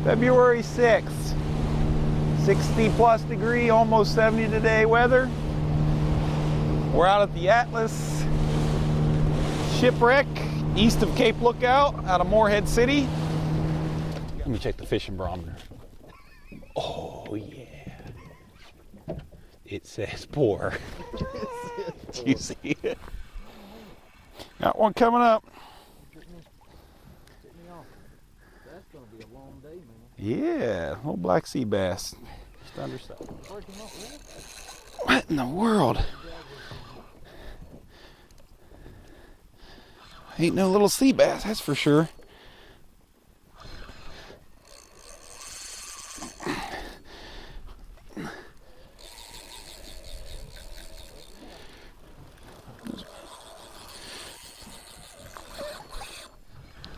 February 6th. 60 plus degree, almost 70 today weather. We're out at the Atlas Shipwreck, east of Cape Lookout, out of Morehead City. Let me check the fishing barometer. Oh yeah. It says pour. Do you see it? Got one coming up. That's gonna be a long day, man. Yeah, little black sea bass. Just undersized. What in the world? Ain't no little sea bass, that's for sure.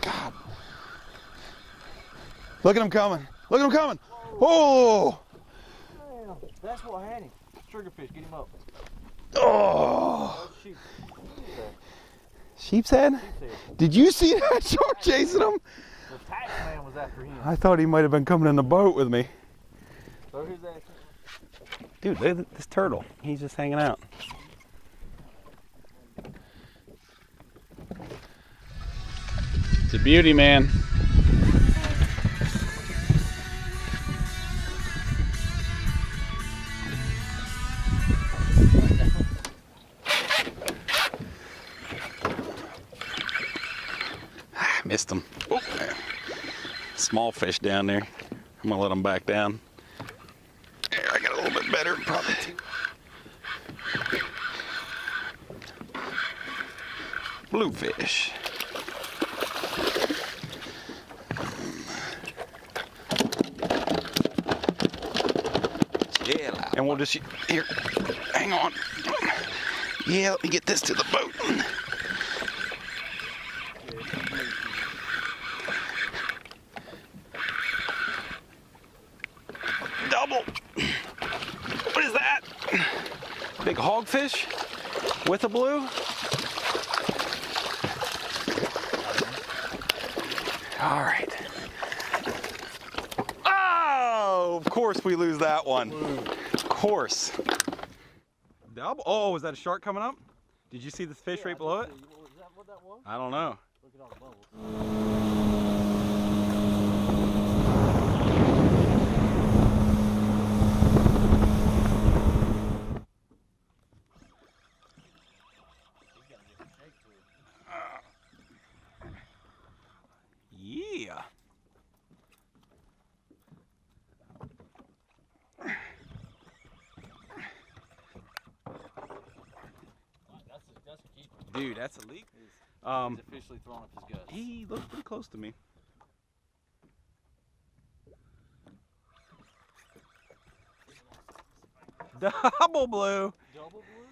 God. Look at him coming. Look at him coming. Oh! Damn, that's what had him. Triggerfish, get him up. Oh! Sheepshead? Did you see that shark chasing him? The tax man was after him. I thought he might have been coming in the boat with me. So who's that? Dude, look at this turtle. He's just hanging out. It's a beauty, man. Missed him. Oh, small fish down there. I'm gonna let them back down. There, I got a little bit better, probably two. Bluefish. Yeah, and we'll just here. Hang on. Yeah, let me get this to the boat. Double. What is that? Big hogfish with a blue. All right. Oh, of course we lose that one. Of course. Double. Oh, is that a shark coming up? Did you see the fish right below it? Is that what that was? I don't know. Look at all the bubbles. Yeah. That's a keeper. Dude, that's a leak. He's officially throwing up his guts. He looks pretty close to me. Double blue. Double blue?